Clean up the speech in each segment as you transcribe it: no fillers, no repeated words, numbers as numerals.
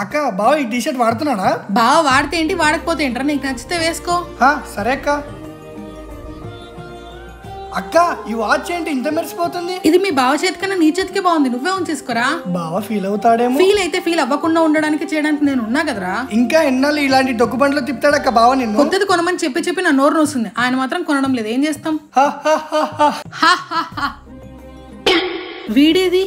అక్క బావ ఈ టీ షర్ట్ వాడుతున్నాడా? బావ వాడితే ఏంటి వాడకపోతే ఏంట్రా, నీకు నచ్చితే వేసుకో. సరే అక్క. అక్క ఈ వాచ్ ఏంటి ఇంత మెరిసిపోతుంది? ఇది మీ బావ చేతి కన్నా నీ చేతికే బాగుంది, నువ్వే ఉంచేసుకోరా. బావ ఫీల్ అవుతాడేమో. ఫీల్ అయితే ఫీల్ అవ్వకుండా ఉండడానికి చేయడానికి నేను ఉన్నా కదరా. ఇంకా ఎన్నాళ్ళు ఇలాంటి డొక్కు బండ్లో తిప్పుతాడక్క బావ నిన్ను? కొత్తది కొనమని చెప్పి నా నోరు నోస్తుంది, ఆయన మాత్రం కొనడం లేదు, ఏం చేస్తాం. వీడేది?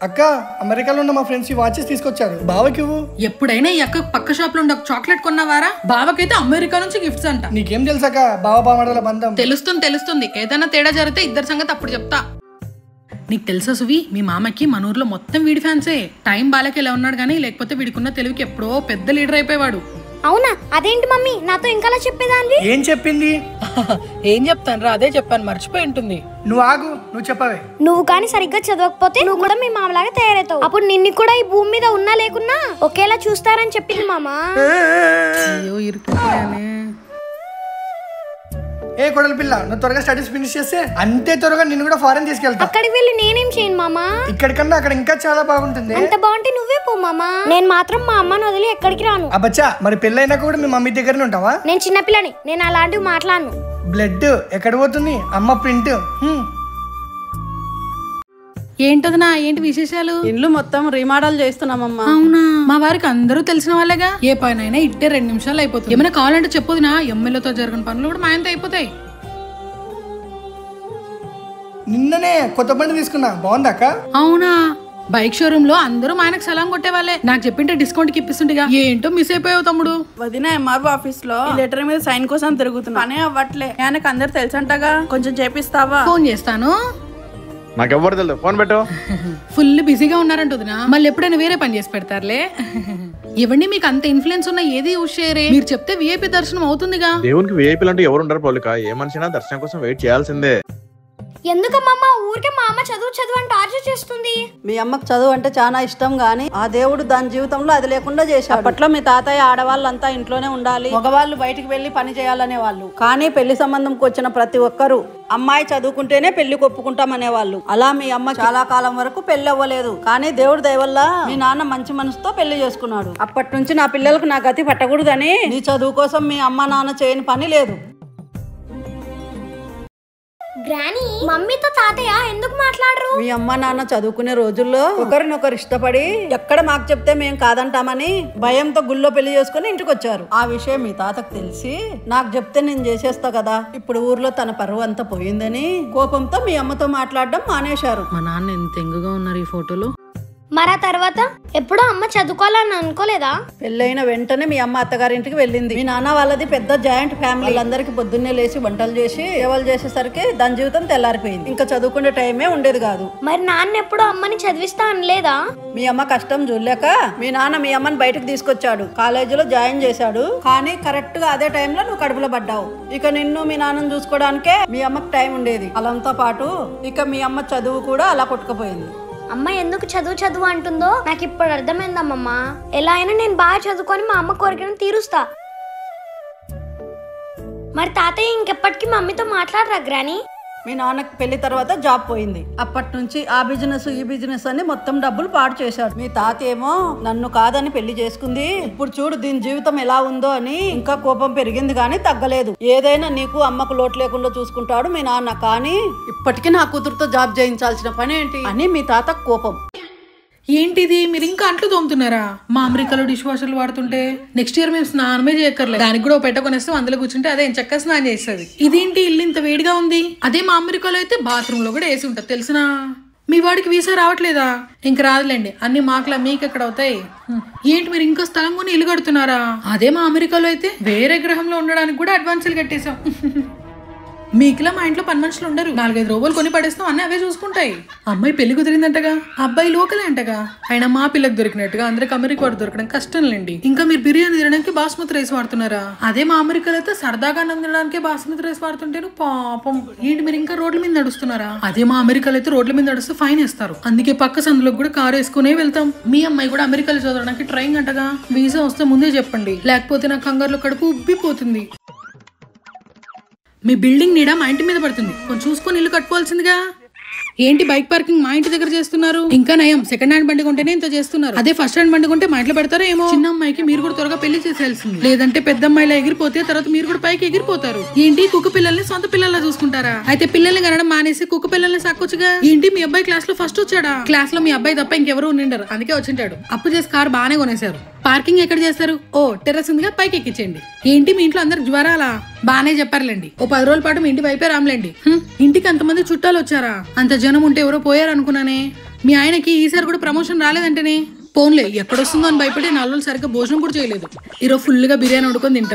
అక్క అమెరికాలో ఉన్న మా ఫ్రెండ్స్ ఈ వాచెస్ తీసుకొచ్చారు, బావకి. ఎప్పుడైనా ఈ అక్క పక్క షాప్ లో ఉండే ఒక చాక్లెట్ కొన్నావారా? బావకైతే అమెరికా నుంచి గిఫ్ట్స్ అంట. నీకేం తెలుసాక బావ బామడల బంధం? తెలుస్తుంది. ఏదైనా తేడా జరిగితే ఇద్దరు సంగతి అప్పుడు చెప్తా. నీకు తెలుసా సువి, మీ మామకి మన ఊర్లో మొత్తం వీడి ఫ్యాన్సే. టైం బాలకి ఎలా ఉన్నాడు కానీ, లేకపోతే వీడికున్న తెలివికి ఎప్పుడో పెద్ద లీడర్ అయిపోయాడు. అవునా? అదేంటి మమ్మీ నాతో ఇంకా చెప్పేదాన్ని? ఏం చెప్పింది? ఏం చెప్తాను రా, అదే చెప్పాను, మర్చిపోయి ఉంటుంది. నువ్వు ఆగు, నువ్వు చెప్పవే. నువ్వు కానీ సరిగ్గా చదవకపోతే నువ్వు కూడా మీ మామలాగా తయారవుతావు. అప్పుడు నిన్ను కూడా ఈ భూమి మీద ఉన్నా లేకున్నా ఒకేలా చూస్తారని చెప్పింది మామా. అయ్యో ఇరుక్కుపోయానే. ఏ కొడల పిల్ల, నువ్వు త్వరగా స్టడీస్ ఫినిష్ చేస్తే అంతే త్వరగా నిన్ను కూడా ఫారెన్ తీసుకెళ్తా. అక్కడికి వెళ్ళి నేనేం చేయను మామా. ఇక్కడికన్నా అక్కడ ఇంకా చాలా బాగుంటుంది. అంత బాగుంటే నువ్వే పో మామా, నేను మాత్రం మా అమ్మని వదిలి ఎక్కడికి రాను. అబ్బచ్చా, మరి పెళ్ళైనాక కూడా మీ మమ్మీ దగ్గరనే ఉంటావా? నేను చిన్నపిల్లని, నేను అలాంటివి మాట్లాడను. బ్లడ్ ఎక్కడ పోతుంది? అమ్మ ప్రింట్. ఏంటదనా, ఏంటి విశేషాలు? ఇల్లు మొత్తం రీమోడల్ చేస్తున్నామమ్మా. అవునా? మా వారికి అందరూ తెలిసిన వాళ్ళగా. ఏ పైన ఇట్టే 2 నిమిషాలు అయిపోతుంది. ఏమైనా కావాలంటే చెప్పొదినా, ఎమ్మెల్యేతో జరిగిన పనులు కూడా మా ఆయనతో అయిపోతాయి. నిన్ననే కొత్త బండి తీసుకున్నా, బాగుందాక? అవునా? బైక్ షోరూమ్ లో అందరూ మా ఆయనకు సలాం కొట్టే వాళ్ళే. నాకు చెప్పింటే డిస్కౌంట్ కి ఇప్పిస్తుండగా. ఏంటో మిస్ అయిపోయావు తమ్ముడు. వదిన ఎంఆర్ఓ ఆఫీస్ లో లెటర్ మీద సైన్ కోసం తిరుగుతున్నా, పనే అవ్వట్లే. ఆయనకు అందరు తెలుసంటగా, కొంచెం చేపిస్తావా? ఫోన్ చేస్తాను. నాకెవ్వరు తెలియదు, ఫోన్ పెట్టు. ఫుల్ బిజీగా ఉన్నారంటుదినా, మళ్ళీ ఎప్పుడైనా వేరే పని చేసి పెడతారులే. ఇవన్నీ మీకు అంత ఇన్ఫ్లుయెన్స్ ఉన్న ఏది యూజ్ చేయరే. మీరు చెప్తే విఐపి దర్శనం అవుతుందిగా. దేవునికి విఐపీలు అంటే ఎవరు ఉండరు పౌలిక, ఏ మనిషినా దర్శనం కోసం వెయిట్ చేయాల్సిందే. ఎందుకమ్మా ఊరికే మా అమ్మ చదువు అని టార్చర్ చేస్తుంది? మీ అమ్మకు చదువు అంటే చాలా ఇష్టం గానీ ఆ దేవుడు దాని జీవితంలో అది లేకుండా చేశాడు. అప్పట్లో మీ తాతయ్య ఆడవాళ్ళంతా ఇంట్లోనే ఉండాలి, మగవాళ్ళు బయటికి వెళ్లి పని చేయాలనే వాళ్ళు. కానీ పెళ్లి సంబంధంకి వచ్చిన ప్రతి ఒక్కరు అమ్మాయి చదువుకుంటేనే పెళ్లి ఒప్పుకుంటామనేవాళ్ళు. అలా మీ అమ్మ చాలా కాలం వరకు పెళ్లి అవ్వలేదు. కానీ దేవుడి దయ వల్ల మీ నాన్న మంచి మనసుతో పెళ్లి చేసుకున్నాడు. అప్పటి నుంచి నా పిల్లలకు నా గతి పట్టకూడదని నీ చదువు కోసం మీ అమ్మ నాన్న చేయని పని లేదు. గ్రానీ, మమ్మీతో తాతయ్య ఎందుకు మాట్లాడరు? మీ అమ్మ నాన్న చదువుకునే రోజుల్లో ఒకరినొకరు ఇష్టపడి ఎక్కడ మాకు చెప్తే మేము కాదంటామని భయంతో గుళ్ళో పెళ్లి చేసుకుని ఇంటికి వచ్చారు. ఆ విషయం మీ తాతకు తెలిసి నాకు చెప్తే నేను చేసేస్తా కదా, ఇప్పుడు ఊర్లో తన పరువు అంతా పోయిందని కోపంతో మీ అమ్మతో మాట్లాడడం మానేశారు. మా నాన్న ఎంత ఎంగుగా ఉన్నారు ఈ ఫోటోలో. మరా తర్వాత ఎప్పుడో అమ్మ చదువుకోవాలని అనుకోలేదా? పెళ్ళైన వెంటనే మీ అమ్మ అత్తగారింటికి వెళ్ళింది. మీ నాన్న వాళ్ళది పెద్ద జాయింట్ ఫ్యామిలీ. వాళ్ళందరికీ పొద్దున్నే లేచి వంటలు చేసి సేవలు చేసేసరికి దాని జీవితం తెల్లారిపోయింది. ఇంకా చదువుకునే టైమే ఉండేది కాదు. మరి నాన్న ఎప్పుడు అమ్మని చదివిస్తా అనలేదా? మీ అమ్మ కష్టం చూడలేక మీ నాన్న మీ అమ్మని బయటకు తీసుకొచ్చాడు, కాలేజీలో జాయిన్ చేశాడు. కానీ కరెక్ట్ గా అదే టైంలో నువ్వు కడుపులో పడ్డావు. ఇక నిన్ను మీ నాన్నను చూసుకోవడానికే మీ అమ్మకు టైం ఉండేది. అలంతో పాటు ఇక మీ అమ్మ చదువు కూడా అలా కొట్టుకుపోయింది. అమ్మ ఎందుకు చదువు అంటుందో నాకు ఇప్పుడు అర్థమైందమ్మా. ఎలా అయినా నేను బాగా చదువుకొని మా అమ్మ కోరికను తీరుస్తా. మరి తాతయ్య ఇంకెప్పటికీ మమ్మీతో మాట్లాడరా గ్రానీ? మీ నాన్నకి పెళ్లి తర్వాత జాబ్ పోయింది. అప్పటి నుంచి ఆ బిజినెస్ ఈ బిజినెస్ అని మొత్తం డబ్బులు పాడు చేశాడు. మీ తాత ఏమో నన్ను కాదని పెళ్లి చేసుకుంది, ఇప్పుడు చూడు దీని జీవితం ఎలా ఉందో అని ఇంకా కోపం పెరిగింది కానీ తగ్గలేదు. ఏదైనా నీకు అమ్మకు లోటు లేకుండా చూసుకుంటాడు మీ నాన్న. కానీ ఇప్పటికీ నా కూతురుతో జాబ్ చేయించాల్సిన పని ఏంటి అని మీ తాత కోపం. ఏంటిది, మీరు ఇంకా అంట్లు తోముతున్నారా? మా అమెరికాలో డిష్ వాషర్లు వాడుతుంటే నెక్స్ట్ ఇయర్ మేము స్నానమే చేయక్కర్లేదు. దానికి కూడా పెట్టకొనేస్తాం, అందులో కూర్చుంటే అదే చక్కగా స్నానం చేస్తుంది. ఇదేంటి ఇల్లు ఇంత వేడిగా ఉంది? అదే మా అమెరికాలో అయితే బాత్రూమ్ లో కూడా వేసి ఉంటుంది తెలిసినా. మీ వాడికి వీసా రావట్లేదా? ఇంక రాదులేండి, అన్ని మాకలా మీకు ఎక్కడ అవుతాయి. ఏంటి మీరు ఇంకా స్థలం కొని ఇల్లు కడుతున్నారా? అదే మా అమెరికాలో అయితే వేరే గ్రహంలో ఉండడానికి కూడా అడ్వాన్సులు కట్టేశాం. మీకులా మా ఇంట్లో పని మనుషులు ఉండరు, 4-5 రూపాయలు కొని పడేస్తాం, అన్నీ అవే చూసుకుంటాయి. అమ్మాయి పెళ్లి కుదిరిందంటగా, అబ్బాయి లోకలే అంటగా. అయినా మా పిల్లకి దొరికినట్టుగా అందరికి అమెరికా వాడు దొరకడం కష్టం లేండి. ఇంకా మీరు బిర్యానీ తినడానికి బాస్మతి రైస్ వాడుతున్నారా? అదే మా అమెరికాలో అయితే సరదాగా తినడానికి బాస్మతి రైస్ వాడుతుంటేను పాపం. ఏంటి మీరు ఇంకా రోడ్ల మీద నడుస్తున్నారా? అదే మా అమెరికాలో అయితే రోడ్ల మీద నడుస్తే ఫైన్ వేస్తారు. అందుకే పక్క సందులోకి కూడా కారు వేసుకునే వెళ్తాం. మీ అమ్మాయి కూడా అమెరికాలో చదవడానికి ట్రైన్ అంటగా. వీసా వస్తే ముందే చెప్పండి, లేకపోతే నా కంగారులో కడుపు ఉబ్బిపోతుంది. మీ బిల్డింగ్ నీడ మా ఇంటి మీద పడుతుంది, కొంచెం చూసుకొని ఇల్లు కట్టుకోవాల్సిందిగా. ఏంటి బైక్ పార్కింగ్ మా ఇంటి దగ్గర చేస్తున్నారు? ఇంకా నయం సెకండ్ హ్యాండ్ బండి కొంటేనే ఇంత చేస్తున్నారు. అదే ఫస్ట్ హ్యాండ్ బండి కొంటే మా ఇంట్లో పెడతారో ఏమో. చిన్న అమ్మాయికి మీరు కూడా త్వరగా పెళ్లి చేసేయాల్సింది, లేదంటే పెద్ద అమ్మాయిలా ఎగిరిపోతే తర్వాత మీరు కూడా పైకి ఎగిరిపోతారు. ఏంటి కుక్క పిల్లల్ని సొంత పిల్లల్లా చూసుకుంటారా? అయితే పిల్లల్ని కనడం మానేసి కుక్క పిల్లల్ని సాక్కొచ్చుగా. ఏంటి మీ అబ్బాయి క్లాస్ లో ఫస్ట్ వచ్చాడా? క్లాస్ లో మీ అబ్బాయి తప్ప ఇంకెవరు ఉండిండరు, అందుకే వచ్చింటాడు. అప్పు చేసి కారు బాగానే కొనేశారు. పార్కింగ్ ఎక్కడ చేస్తారు? ఓ టెర్రస్ ఉందిగా, పైకి ఎక్కించండి. ఏంటి మీ ఇంట్లో అందరికి జ్వరాలా? బానే చెప్పారులేండి. ఓ 10 రోజుల పాటు మీ ఇంటి వైపే రామ్లేండి. ఇంటికి అంతమంది చుట్టాలు వచ్చారా? అంత జనం ఉంటే ఎవరో పోయారు అనుకున్నానే. మీ ఆయనకి ఈసారి కూడా ప్రమోషన్ రాలేదంటేనే. పోన్లే, ఎక్కడొస్తుందో అని భయపడి 4 రోజులు సరిగ్గా భోజనం కూడా చేయలేదు. ఈరోజు ఫుల్ గా బిర్యానీ వండుకొని తింటాం.